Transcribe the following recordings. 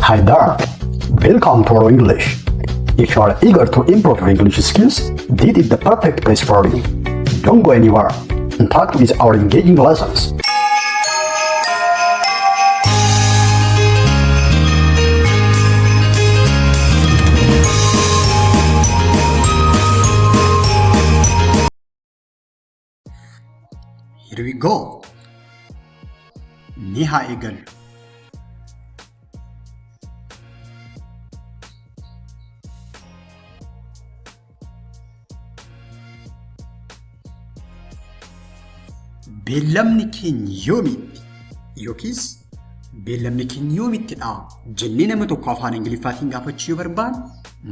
Hi there. Welcome to our English. If you are eager to improve your English skills, this is the perfect place for you. Don't go anywhere. Interact with our engaging lessons. Here we go. Niha egal. Beellamni keenya yoomitti yookiis beellamni keenya yoomittidha jennee nama tokko afaan Ingiliffaatiin gaafachuu barbaadu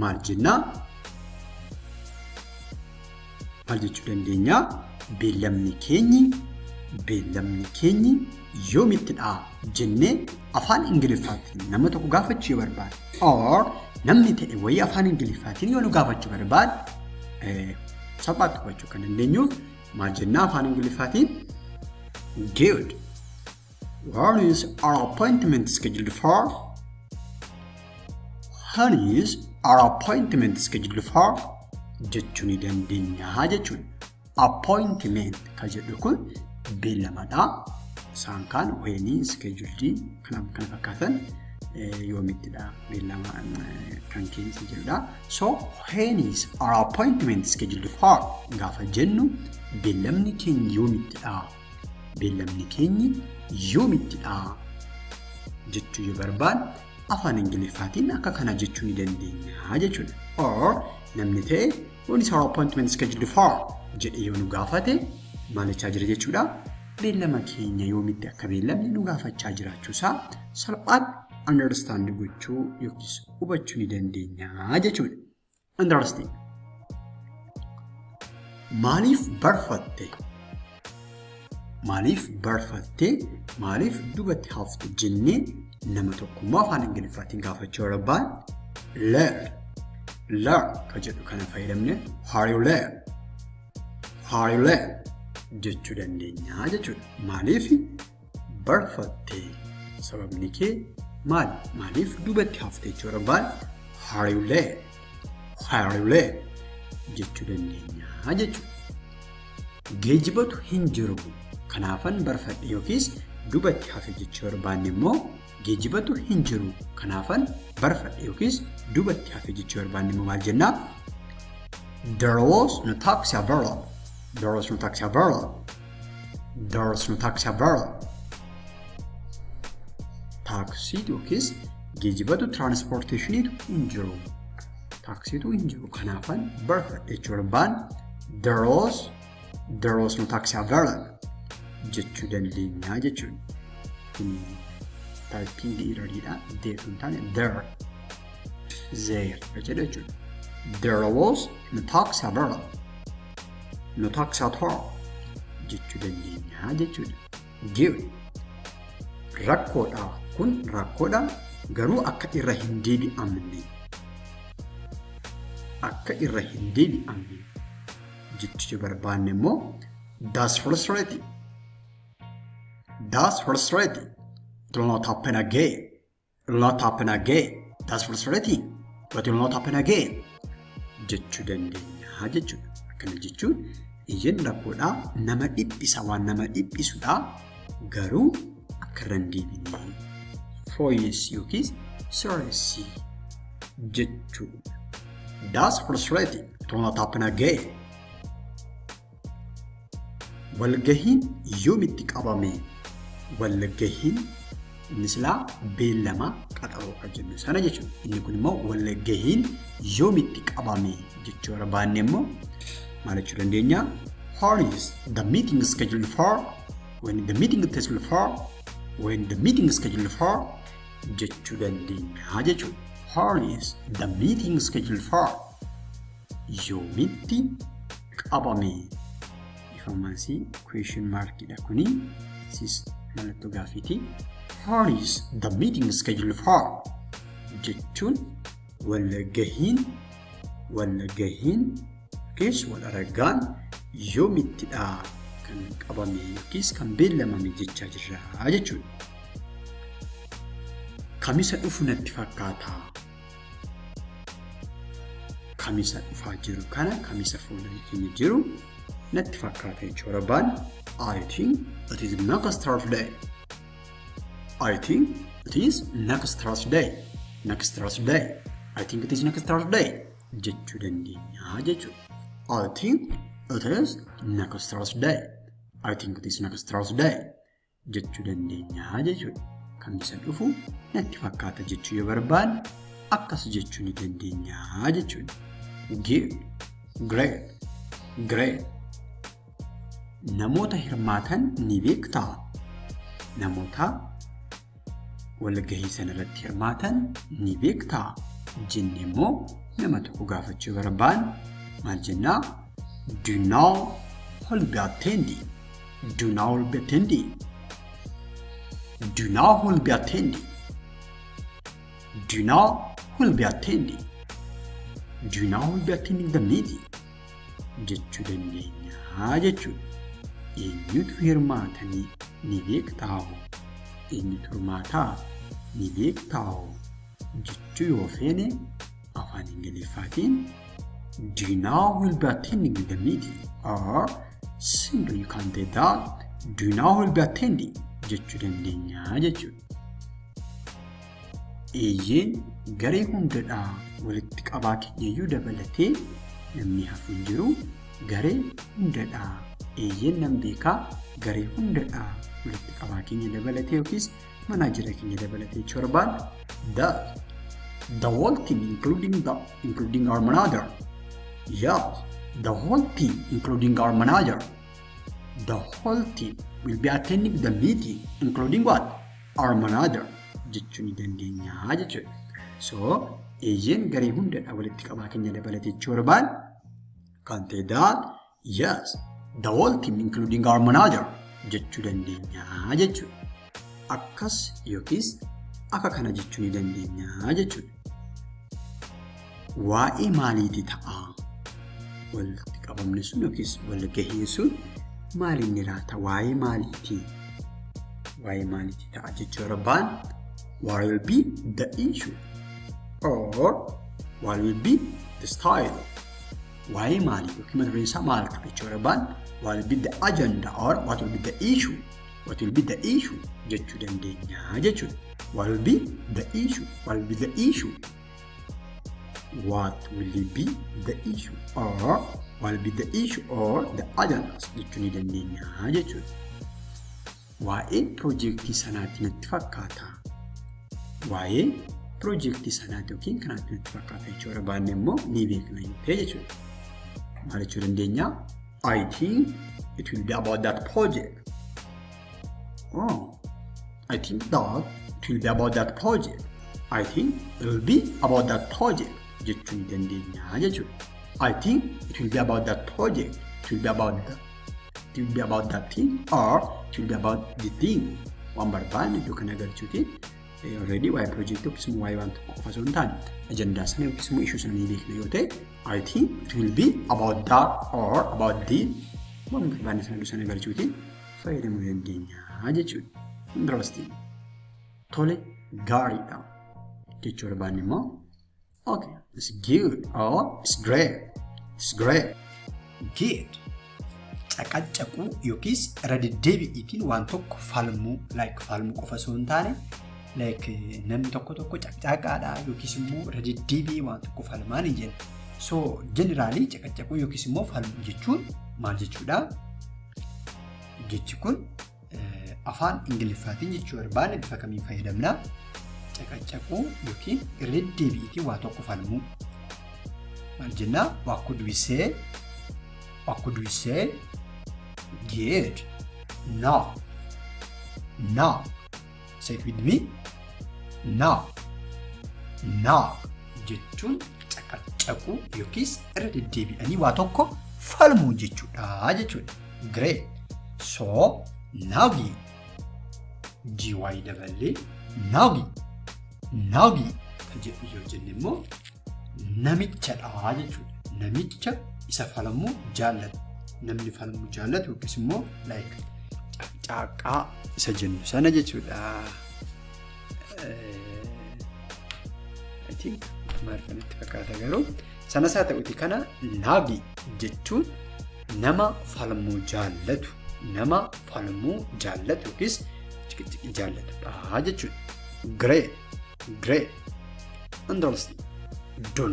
maal jennaa? Maal jechuu dandeenya? Beellamni keenyi yoomittidha jennee afaan Ingiliffaatiin nama tokko gaafachuu barbaadu. Or namni ta'e wayii afaan Ingiliffaatiin yoo nu gaafachuu barbaadu salphaatti hubachuu kan dandeenyuuf maal jennaa afaan Ingiliffaatiin? Good. When is our appointment scheduled for? When is our appointment scheduled for? Jechuun ni dandeenya jechuun. Appointment kan jedhu kun beellamadha. Isaan kaan when scheduled kana fakkaatan yoomittidha beellama kan keessa jirudha. So when is our appointment scheduled for? Gaafa jennu beellamni keenya yoomittidha. Beellamni keenya yoomittidha jechuu yoo barbaadu afaan Ingiliffaatiin akka kana jechuu ni dandeenya jechuudha. Or namni ta'e when is our appointment scheduled for jedhee yoo nu gaafate maal jechaa jira jechuudha. Beellama keenya yoomitti akka beellamni nu gaafachaa jiraachuusaa salphaatti understand gochuu yookiis hubachuu ni dandeenya jechuudha. Understand. Maaliif barfatte? Maaliif barfattee maaliif dubatti hafte jennee nama tokkummaa afaan Ingiliffaatiin gaafachuu barbaadu learn kan jedhu kana fayyadamne how you learn jechuu dandeenya jechuudha. Maaliif barfattee sababni kee maaliif dubatti hafte jechuu barbaadu how you learn jechuu dandeenya jechuudha. Geejjibatu hin jiru. Kanaafan barfadhe yookiis dubatti hafe jechuu barbaanne immoo geejjibatu hin jiru. Kanaafan barfadhe yookiis dubatti hafe jechuu barbaanne immoo maal jennaa? There was no taxi available. Taaksiitu yookiis geejjibatu tiraanspoorteeshiniitu hin jiru. Taaksiitu hin jiru. Kanaafan barfadhe jechuu barbaanne there was no taxi available. Jechuu dandeenya jechuudha. Kun taayipping irradidha. There sun taane there jedha jechuudha. There was no taxi available. No taxi at all. Jechuu dandeenya jechuudha. Give. Rakkoodha. Kun rakkoodha. Garuu akka irra hin deebi'amne. Jechuu barbaanne immoo that's frustrating. It will not happen again. That's frustrating. But it will not happen again. Jechuu dandeenya jechuudha. Akkana jechuun ijeen rakkoodha. Nama dhiphisa waan nama dhiphisudha. Garuu akka irra hin deebine. Fooyyes yookiis sirreessi jechuudha. That's frustrating. It will not happen again. Walgahiin yoomitti qabame? Walgahiin mislaa beellama qaxaroo kan jennu sana jechuudha. Inni kun immoo walgahiin yoomitti qabame jechuu barbaanne immoo maal jechuu dandeenya? When is the meeting scheduled for? When the meeting scheduled for jechuu dandeenya jechuudha. When is the meeting scheduled for? Yoomitti qabame. Ifamasi question mark dha kuni. Sis mallattoo gaaffiiti. When is the meeting scheduled for? Jechuun walgahiin kees wal argaan yoomittidha kan qabame yookiis kan beellamame jechaa jirra jechuudha. kamisa dhufu natti fakkaata. Kamisa dhufaa jiru kana kamisa fuula keenya jiru natti fakkaata jechuudha. Baan I think it is next Thursday. I think it is next Thursday. Next Thursday. I think it is next Thursday. Jechuu dandeenya jechuudha. I think it is next Thursday. I think it is next Thursday. Jechuu dandeenya jechuudha. Kamisa dhufu natti fakkaata jechuu yoo barbaanne akkas jechuu ni dandeenya jechuudha. Good, great, great. Namoota hirmaatan ni beektaa? Namoota walgahii sana irratti hirmaatan ni beektaa? Jennee immoo nama tokko gaafachuu barbaanne maal jennaa? Do you know who will be attending? Do you know who will be attending? Do you know who will be attending? Do you know who will be attending? Do you know who will be attending the meeting? Jechuu dandeenya jechuudha. Eenyutu hirmaatanii ni beektaa? Eenyutu hirmaataa ni beektaa? Jechuu yoo feene afaan Ingiliffaatiin do you know who will be attending the meeting? Or simply you can say that do you know who will be attending? Jechuu dandeenya jechuudha. Eeyyeen garee hundadhaa walitti qabaa keenyayyuu dabalatee namni hafu hin jiru. Garee hundadhaa eeyyeen nan beekaa garee hundadhaa walitti qabaa keenya dabalatee yookiis manaajira keenya dabalatee jechuu barbaada. The whole team including our manager. Yes, the whole team including our manager. The whole team will be attending the meeting including what? Our manager. Jechuu ni dandeenya jechuudha. So, eeyyeen garee hundadhaa walitti qabaa keenya dabalatee jechuu barbaada. Kan ta'e that yes, the whole team including our manager jechuu dandeenya jechuudha. Akkas yookiis akka kana jechuu ni dandeenya jechuudha. Waa'ee maaliitii ta'a? Walitti qabamni sun yookiis walgahiin sun maal inni laata? Waa'ee maaliitii? Waa'ee maaliitii ta'a jechuu barbaada. What will be the issue? Or what will be the style? Waa'ee maalii yookiin mata dureen isaa maal ta'a jechuu barbaada. What will be the agenda or what will be the issue? What will be the issue? Jechuu dandeenya jechuudha. What will be the issue? What will be the issue? What will be the issue? Or what will be the issue or the agendas? Jechuu ni dandeenya jechuudha. Waa'ee piroojeektii sanaatti natti fakkaata. Waa'ee piroojeektii sanaatti yookiin kanaatti natti fakkaata jechuu barbaanne immoo ni beekna yoo ta'e jechuudha. Maal jechuu dandeenya? I think it will be about that project. Oh, I think that it will be about that project. I think it will be about that project. Jechuu ni dandeenya jechuudha. I think it will be about that project. It will be about that thing or it will be about the thing. Waan barbaanne iddoo kana galchuutiin already waa'ee piroojeektii yookiis immoo waa'ee waan tokko qofa osoo hin taane ajandaa sana yookiis immoo ishuu sana ni beekna yoo ta'e I think it will be about that or about this. Waan barbaanne sana iddoo sana galchuutiin fayyadamuu dandeenya jechuudha. Interesting. Tole gaariidha jechuu barbaanne immoo okay, it's good or it's great. It's great. Good. Caqacaquu yookiis irra deddeebi'iitiin waan tokko falmuu falmuu qofa osoo hin taane namni tokko caqcaqaadha yookiis immoo irra deddeebi'ee waan tokko falmaa ni jenna. So generally caqacaquu yookiis immoo falmuu jechuun maal jechuudha? Jechi kun afaan Ingiliffaatiin jechuu barbaanne bifa kamiin fayyadamna? Caqacaquu yookiin irra deddeebi'iitiin waan tokko falmuu. Maal jenna? What could we say? What could we say? Good. No. No. Say it with me. No. No. Jechuun caqacaquu yookiis irra deddeebi'anii waa tokko falmuu jechuudha jechuudha. Great. So, nagi. GY dabalee nagi. Nagi. Kan jedhu yoo jenne immoo namichadha jechuudha. Namicha isa falmuu jaallatu. Namni falmuu jaallatu yookiis immoo caqcaqaa isa jennu sana jechuudha. think maal kanatti fakkaata garuu sanas haa ta'uti kana naagi jechuun nama falmuu jaallatu yookiis ciqici jaallatudha jechuudha. Great. Understand. Do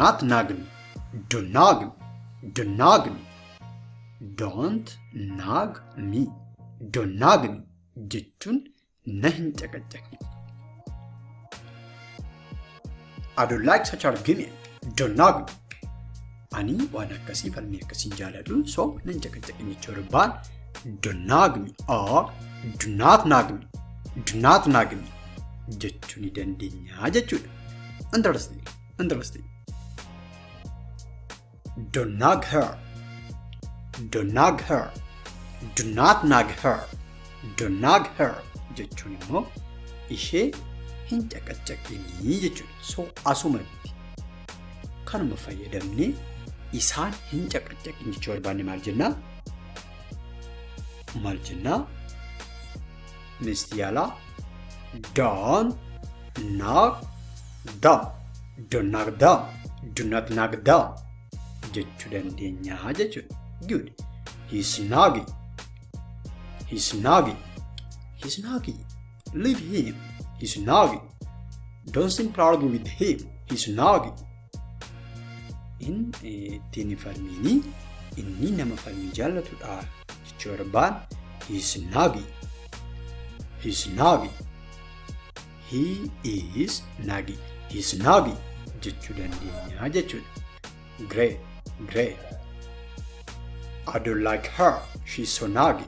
not nag me. Don't nag me. Don't nag me jechuun na hin caqacaqne. I don't like such argument. Don't nag me. Ani waan akkasii falmii akkasiin jaalladhu so na hin caqacaqne jechuudha baan don't nag me or do not nag me. Do not nag me jechuu ni dandeenya jechuudha. Understand. Don't nag her. Do not nag her. Don't nag her jechuun immoo ishee hin caqacaqinii jechuudha. So asumatti kanuma fayyadamnee isaan hin caqacaqin jechuu barbaanne maal jennaa? Misti yaalaa don't nag them. Don't nag them. Do not nag them jechuu dandeenya jechuudha. Good. He's naggy. Leave him. He's naggy. Don't simply argue with him. He's naggy. Ittiin falmiini inni nama falmii jaallatudha jechuu barbaan he's naggy. He is naggy. He's naggy jechuu dandeenya jechuudha. Great. I don't like her. She's so naggy.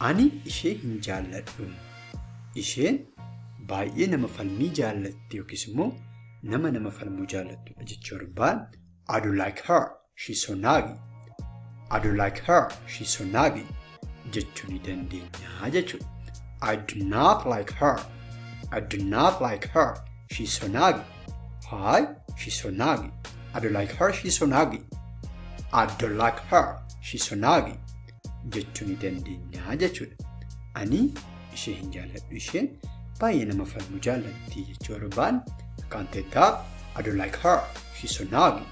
Ani ishee hin jaalladhu. Isheen baay'ee nama falmii jaallatti yookiis immoo nama falmuu jaallattudha jechuu barbaan I don't like her. She's so naggy. Jechuu ni dandeenya jechuudha. I do not like her. She's so naggy. Hi, she's so naggy. I don't like her. She's so naggy. Jechuu ni dandeenya jechuudha. Ani ishee hin jaalladhu. Isheen baay'ee nama falmuu jaallatti jechuu barbaan can't take that. I don't like her. She's so naggy.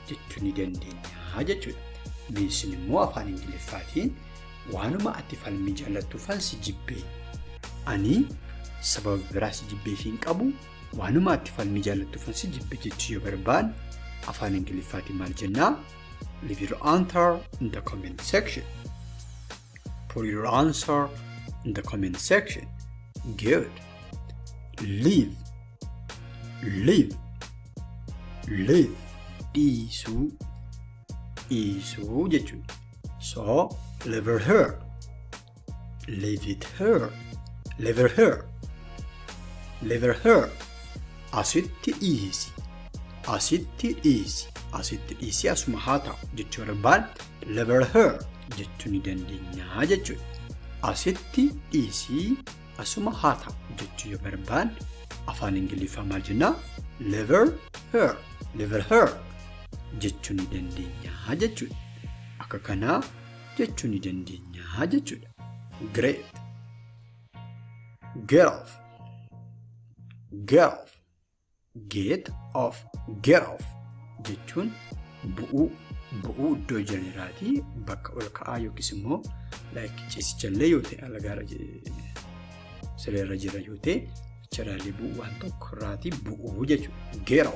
Jechuu ni dandeenya jechuudha. Meeshaan immoo afaan Ingiliffaatiin waanuma ati falmii jaallattuufan si jibbee. Ani sababa biraa si jibbee fi hin qabu waanuma ati falmii jaallattuufan si jibbee jechuu yoo barbaan afaan Ingiliffaatiin maal jennaa? Leave your answer in the comment section. Put your answer in the comment section. Good. Leave. Dhiisuu jechuudha. So, leave her. Asitti dhiisi asuma haa ta'u jechuu barbaan leave her jechuu ni dandeenya jechuudha. Asitti dhiisii asuma haa ta'u jechuu yoo barbaan afaan Ingiliffaa maal jennaa? Leave her jechuu ni dandeenya jechuudha. Akka kanaa jechuu ni dandeenya jechuudha. Great. Get off jechuun bu'uu iddoo jeneraati bakka ol ka'aa yookiis immoo ciisichallee yoo ta'e alagaara sireerra jira yoo ta'e charaalee bu'uu waan tokko irraati bu'uu jechuudha.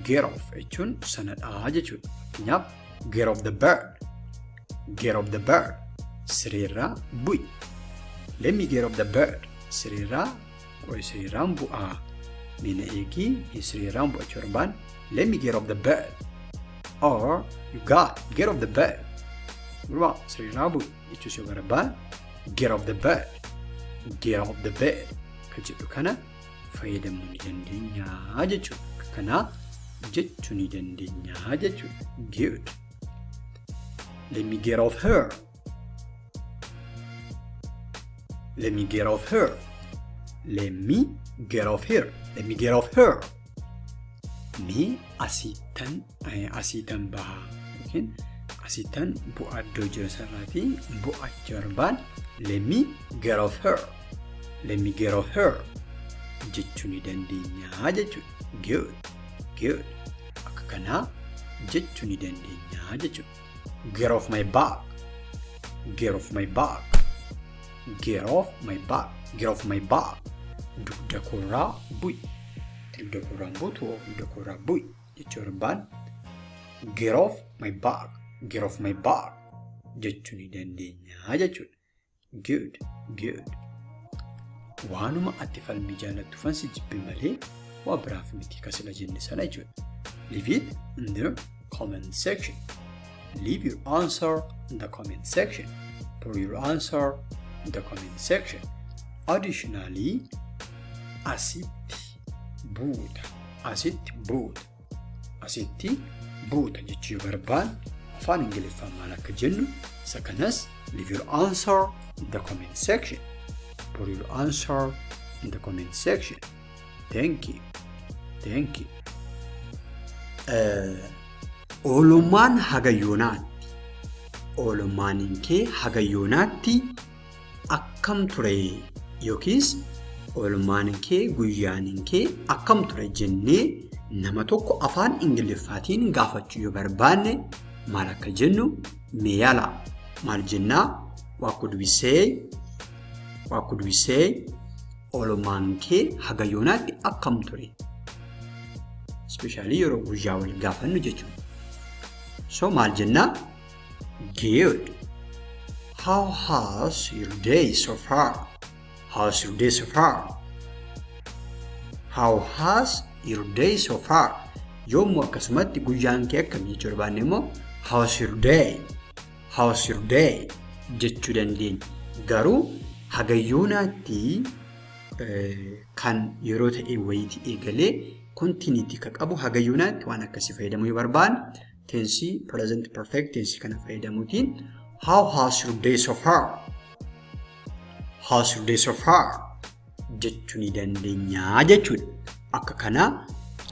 Get off jechuun sanadhaa jechuudha. Fakkeenyaaf get off the bird sireerraa bu'i. Let me get off the bird siriirraan bu'aa. Mina eegii siriirraan bu'achuu barbaan let me get off the bed or you get off the bed. Gurba siriirraa bu'i jechuus yoo barbaan get off the bed kan jedhu kana fayyadamuu ni dandeenya jechuudha. Kana jechuu ni dandeenya jechuudha. Good. Let me get off her. Mee asiitan bahaa yookiin Asitan bu'aa iddoo jira sarraati bu'aachuu barbaan let me get off her. Let me get off her. Jechuu ni dandeenya jechuudha. Good. Akka kanaa jechuu ni dandeenya jechuudha. Get off my back. Get off my back. Get off my back. Get off my back. Dugda koorraa bu'i. Dugda koorraa buutu dugda koorraa bu'i jechuu barbaan get off my back. Get off my back. Jechuu ni dandeenya jechuudha. Good. Waanuma ati falmii jaalattu fansi jibbi malee waa biraaf miti kasila jenne sana jechuudha. Leave it in the comment section. Leave your answer in the comment section. Put your answer in the comment section. Additionally, asitti buuta jechuu barbaan afaan Ingiliffaan maal akka jennu isa kanas leave your answer in the comment section. Put your answer in the comment section. Thank you. Oolummaan haga yoonaatti. Oolummaan kee haga yoonaatti akkam ture yookiis oolummaan kee guyyaan kee akkam ture jennee nama tokko afaan Ingiliffaatiin gaafachuu yoo barbaanne maal akka jennu mee yaala. Maal jennaa? What could we say? Oolummaan kee haga yoonaatti akkam ture. Especially yeroo guyyaa wal gaafannu jechuudha. So maal jennaa? Good. How has your day so far? How has your day so far? Yommuu akkasumatti guyyaan kee akkamii jechuu barbaanne immoo how's your day jechuu dandeenya. Garuu haga yoonaatti kan yeroo ta'e wayitii eegalee continuity ka qabu haga yoonaatti waan akkasii fayyadamuu yoo barbaanne tense present perfect tense kana fayyadamuutiin how has your day so far jechuu ni dandeenya jechuudha. Akka kanaa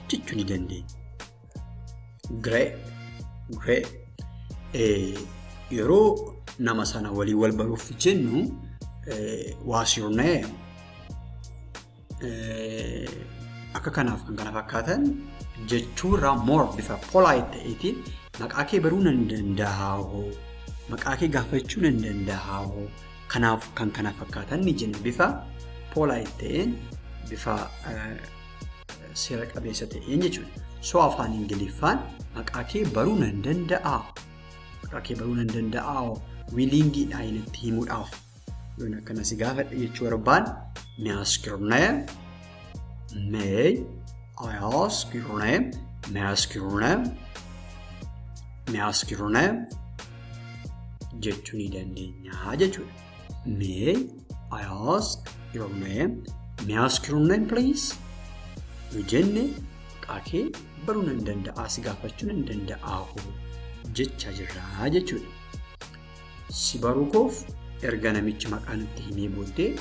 jechuu ni dandeenya. Great. Yeroo nama sana walii wal baruuf jennu what's your name? Akka kanaaf kan kana fakkaatan jechuurraa more bifa polite ta'eetiin maqaa kee baruu nan danda'aa, maqaa kee gaafachuu nan danda'aa. Kanaaf kan kana fakkaatan ni jenna bifa polite ta'een bifa seera qabeessa ta'een jechuudha. So afaan Ingiliffaan maqaa kee baruu nan danda'aa. Willingiidha inatti himuudhaaf yoon akkana si gaafadha jechuu barbaan may I ask your name? May I ask your name? Jechuu ni dandeenya jechuudha. May I ask your name? May I ask your name please? Yoo jenne maqaa kee baruu nan danda'aa si gaafachuu nan danda'aa jechaa jirraa jechuudha. Si baruu koof erga namichi maqaa nutti himee booddee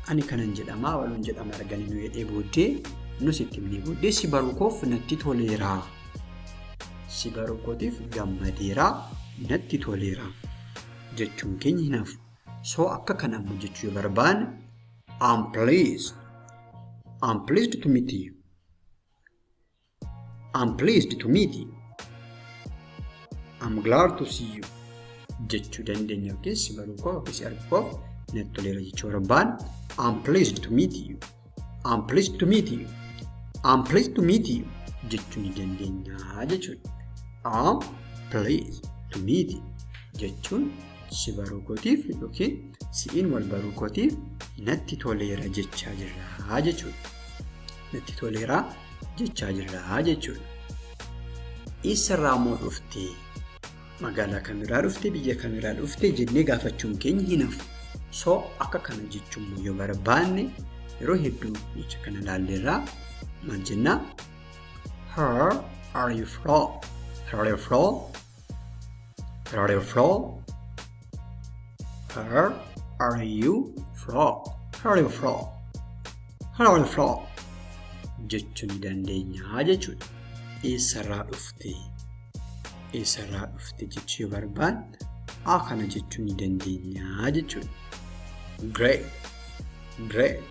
ani kanan jedhamaa waluun jedhama arganii nu jedhee booddee nus itti himnee booddee si baruu koof natti toleeraa. Si baruu kootiif gammadeeraa natti toleeraa jechuun keenya hinaafu. So akka kanammoo jechuu yoo barbaanne I'm pleased to meet you. I'm glad to see you jechuu dandeenya yookiin si baruu koo yookiin si arguu koo natti toleera jechuu barbaan I'm pleased to meet you jechuu ni dandeenya jechuudha. I'm pleased to meet you jechuun si baruu kootiif yookiin si'iin wal baruu kootiif natti toleera jechaa jirraa jechuudha. Eessarraa moo dhuftee? Magaalaa kamiirraa dhuftee? Biyya kamiirraa dhuftee? Jennee gaafachuun keenya hinafu. So akka kana jechuun yoo barbaanne yeroo hedduu jecha kana ilaalleerraa maal jennaa? Where are you from? Jechuu ni dandeenya jechuudha. Eessarraa dhuftee? eessarraa dhufte jechuu yoo barbaanne kana jechuu ni dandeenya jechuudha. Great.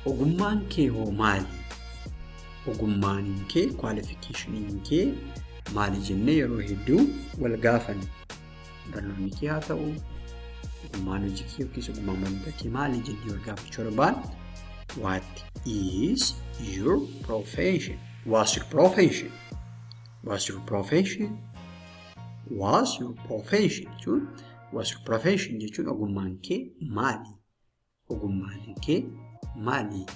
Ogummaan kee hoo maali? Ogummaan kee, qualification kee maali jennee yeroo hedduu wal gaafanna. Barnoonni kee haa ta'u, ogummaan hojii kee yookiis ogummaan barnoota kee maali jennee wal gaafachuu barbaanne what is your profession? What's your profession? What's your profession? What's your profession? What's your profession jechuun ogummaan kee maali? Ogummaan kee maali?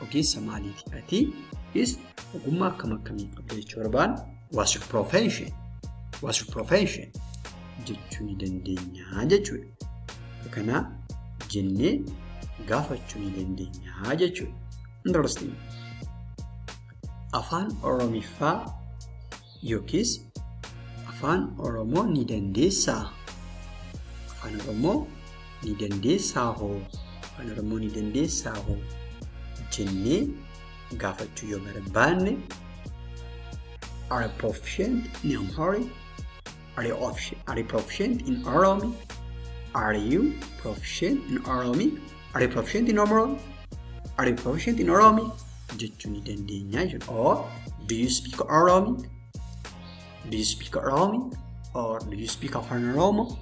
Ogeessa maaliiti ati? Ogummaa akkamii qabda jechuu barbaanne what's your profession? What's your profession? Jechuu ni dandeenya jechuudha. Kana jennee gaafachuu ni dandeenya jechuudha. Interesting. Afaan Oromiffaa yookiis afaan Oromoo ni dandeessaa? Afaan Oromoo ni dandeessaa hoo? Afaan Oromoo ni dandeessaa hoo? Jennee gaafachuu yoo barbaanne are you proficient in Amharic? Are you proficient in Oromic? Are you proficient in Oromic? Are you proficient in Amharic? Are you proficient in Oromic? Jechuu ni dandeenya jechuudha. Or do you speak Oromic? Do you speak Oromic? Or do you speak Afaan Oromoo?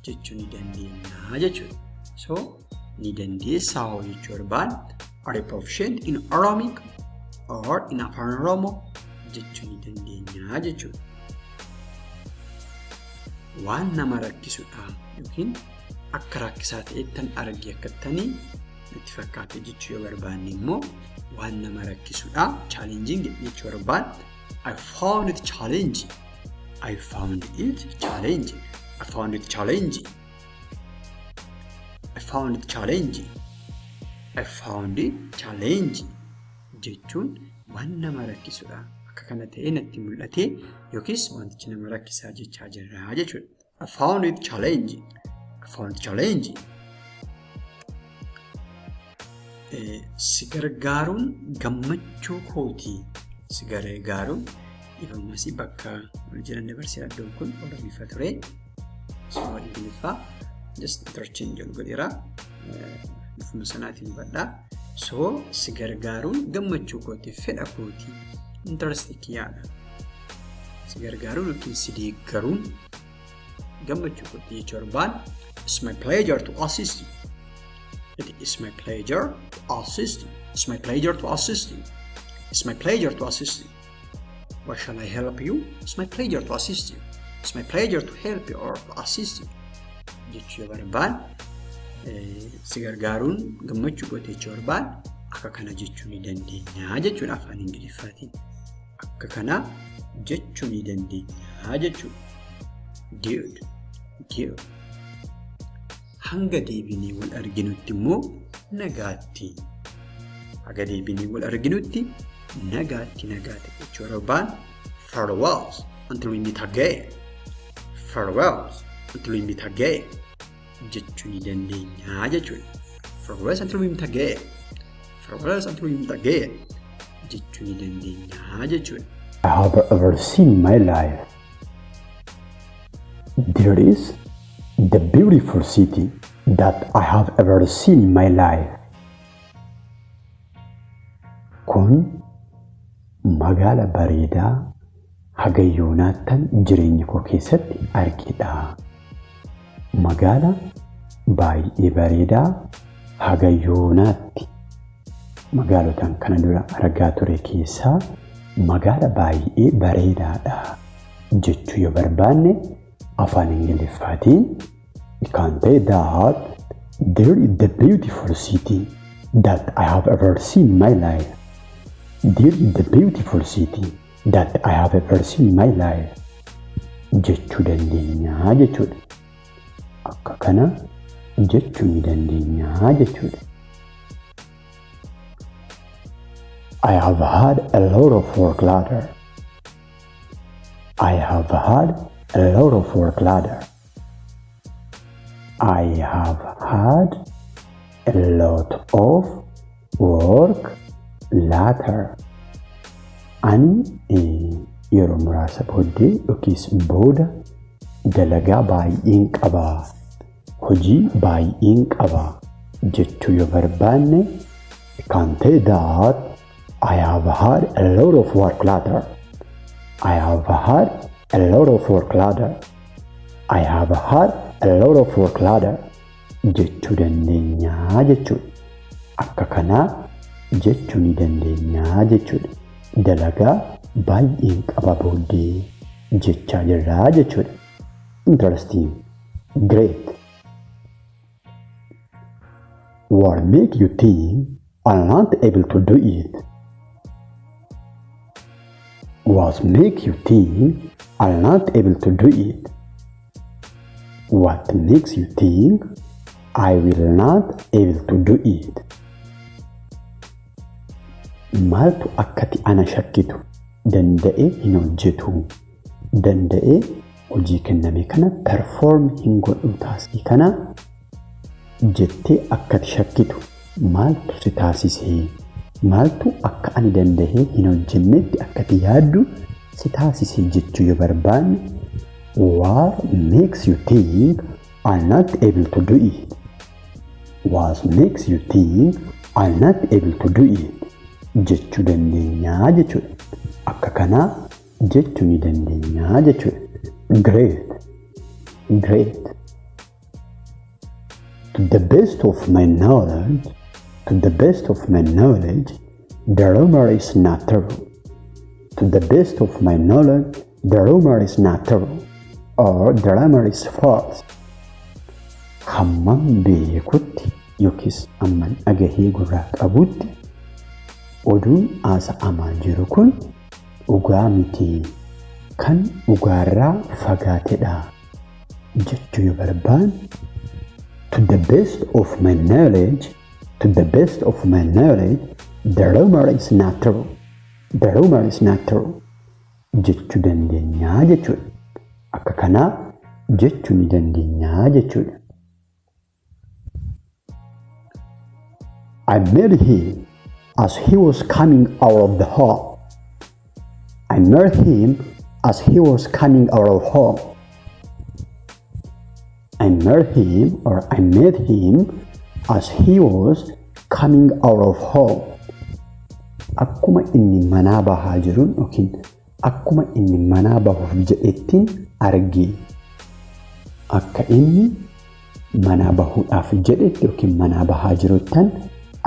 Jechuu ni dandeenya jechuudha. So ni dandeessaa hoo jechuu barbaanne are you proficient in Oromic or in Afaan Oromoo? Jechuu ni dandeenya jechuudha. Waan nama rakkisudha yookiin akka rakkisaa ta'ettan argi akkattanii itti fakkaate jechuu yoo barbaanne immoo waan nama rakkisudha challenging jechuu barbaanne I found it challenging. I found it challenging. I found it challenging. I found it challenging. I found it challenging. Jechuun waan nama rakkisudha. Akka kana ta'e natti mul'ate yookiis wantichi nama rakkisaa jechaa jirra jechuudha. I found it challenging. I found it challenging. Si gargaaruun gammachuu kooti. Si gargaaruun ifamasi bakka wal jiran dabarsee addoon kun Oromiffa ture. So Ingiliffaa just interchange godheera. Ifuma sanaatiin badhaa. So si gargaaruun gammachuu kooti, fedha kooti. Interest kiyyaadha. Si gargaaruun yookiin si deeggaruun gammachuu kooti jechuu barbaanne it's my pleasure to assist you. It is my pleasure to assist you. It's my pleasure to assist you. It's my pleasure to assist you. What shall I help you? It's my pleasure to assist you. It's my pleasure to help you or to assist you. Jechuu barbaanne si gargaaruun gammachuu kooti jechuu barbaanne akka kana jechuu ni dandeenya jechuudha afaan Ingiliffaatiin. Akka kana jechuu ni dandeenya jechuudha. Good. Hanga deebinee wal arginutti immoo nagaatti. Hanga deebinee wal arginutti nagaatti jechuu barbaanne farewells until we meet again. Farewells until we meet again. Jechuu ni dandeenya jechuudha. Farewells until we meet again. Farewells until we meet again. Jechuu ni dandeenya jechuudha. I have ever seen in my life. There is the beautiful city that I have ever seen in my life. Kun magaala bareedaa hagayyoonattan jireenya koo keessatti argedha. Magaala baay'ee bareedaa hagayyoonatti magaalotaan kana dura argaa ture keessaa magaala baay'ee bareedaadha jechuu yoo barbaanne afaan Ingiliffaatiin we can say that there is the beautiful city that I have ever seen in my life. There is the beautiful city that I have ever seen in my life. Jechuu dandeenya jechuudha. Akka kana jechuu ni dandeenya jechuudha. I have had a lot of work ladder. I have had a lot of work ladder. I have had a lot of work ladder. Ani yeroo muraasa booddee yookiis booda dalagaa baay'een qabaa, hojii baay'een qabaa jechuu yoo barbaanne you can say that I have had a lot of work later. I have had a lot of work later. I have had a lot of work later jechuu dandeenya jechuudha. Akka kanaa jechuu ni dandeenya jechuudha. Dalagaa baay'een qaba booddee jechaa jirraa jechuudha. Interesting. Great. What make you think I'm not able to do it? What make you think I'm not able to do it? What makes you think I will not able to do it? Maaltu akkati ana shakkitu danda'e hin hojjetu, danda'e hojii kenname kana perform hin godhu taasii kana jettee akkati shakkitu maaltu si taasisee, maaltu akka ani danda'e hin hojjennetti akkati yaaddu si taasisee jechuu yoo barbaanne what makes you think I'm not able to do it? What makes you think I'm not able to do it? Jechuu dandeenyaa jechuudha. Akka kanaa jechuu ni dandeenyaa jechuudha. Great. Great. To the best of my knowledge, to the best of my knowledge, the rumor is not true. To the best of my knowledge, the rumor is not true. Or the rumor is false. Hammam beekutti yookiis amman dhagahee gurraa qabutti oduun haasa'amaa jiru kun dhugaa miti, kan dhugaarraa fagaatedha jechuu yoo barbaanne to the best of my knowledge, to the best of my knowledge, the rumor is not true. The rumor is not true jechuu dandeenyaa jechuudha. Akka kanaa jechuu ni dandeenyaa jechuudha. I met him as he was coming out of the hall. I met him as he was coming out of home. I met him as he was coming out of home. Akkuma inni manaa bahaa jiruun yookiin akkuma inni manaa bahuuf jedhettiin argee. Akka inni manaa bahuudhaaf jedhetti yookiin manaa bahaa jiruttan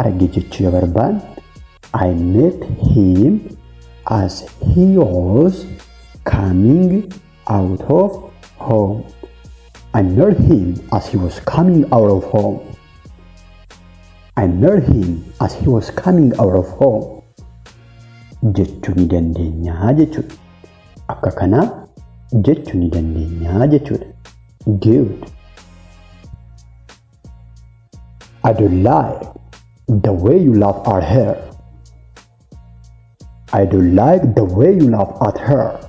arge jechuu yoo barbaanne I met him as he was coming out of home. I met him as he was coming out of home. I met him as he was coming out of home. Jechuu ni dandeenyaa jechuudha. Akka kanaa jechuu ni dandeenyaa jechuudha. Good. I don't like the way you laugh at her. I don't like the way you laugh at her.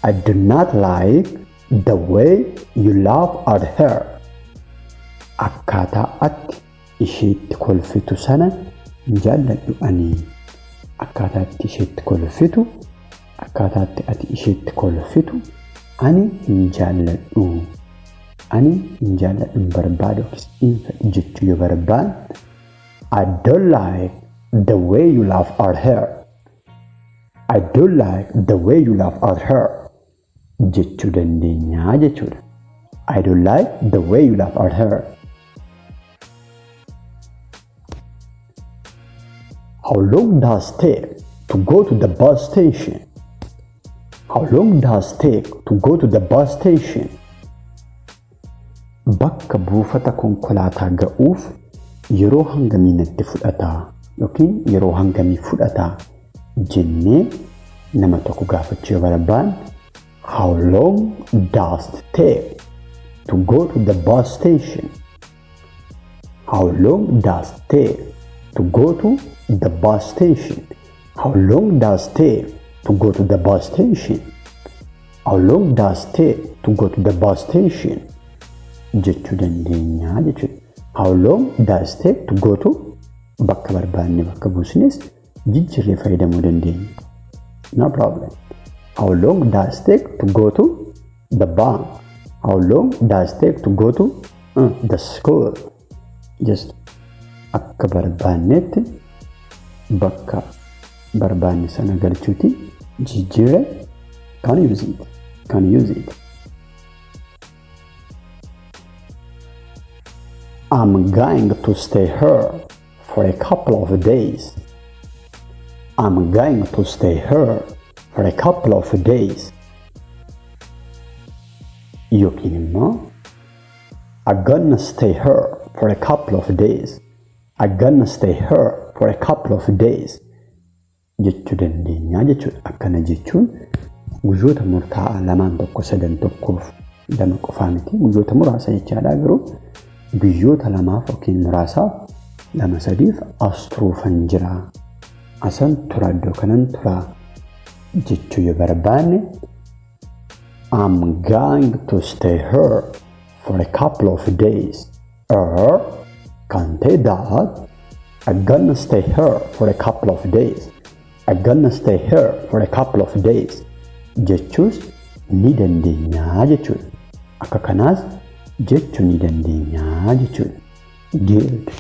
I do not like the way you laugh at her. Akkaataa ati isheetti kolfitu sana hin jaalladhu ani. Akkaataa ati isheetti kolfitu, akkaataa ati isheetti kolfitu ani hin jaalladhu. Ani hin jaalladhu hin barbaadu jechuu yoo barbaanne I don't like the way you laugh at her. I don't like the way you laugh at her jechuu dandeenyaa jechuudha. I don't like the way you laugh at her. How long does it take to go to the bus station? How long does it take to go to the bus station? Bakka buufata konkolaataa ga'uuf yeroo hangamii natti fudhata yookiin yeroo hangamii fudhata jennee nama tokko gaafachuu barbaanne how long does it take to go to the bus station? How long does it take to go to the bus station? How long does it take to go to the bus station? How long does it take to go to the bus station? Jechuu dandeenyaa jechuudha. How long does it take to go to bakka barbaanne bakka buusnes jijjiirree fayyadamuu dandeenya. No problem. How long does it take to go to the bank? How long does it take to go to the school? Just akka barbaannetti bakka barbaanne sana galchuuti jijjiirre can use it. I'm going to stay here for a couple of days. I'm going to stay here for a couple of days. Yookiin immoo I'm gonna stay here for a couple of days. I'm gonna stay here for a couple of days. Jechuu dandeenya jechuudha. Akkana jechuun guyyoota murtaa'aa lamaan tokko sadan tokkoof lama qofaa miti. Guyyoota muraasa jechaadha garuu guyyoota lamaaf yookiin muraasaaf lama sadiif as turuufan jira. Asan tura iddoo kanan tura jechuu yoo barbaanne I'm going to stay here for a couple of days. Or can say that I'm gonna stay here for a couple of days. I'm gonna stay here for a couple of days. Jechuus ni dandeenya jechuudha. Akka kanaas jechuu ni dandeenya jechuudha. Good.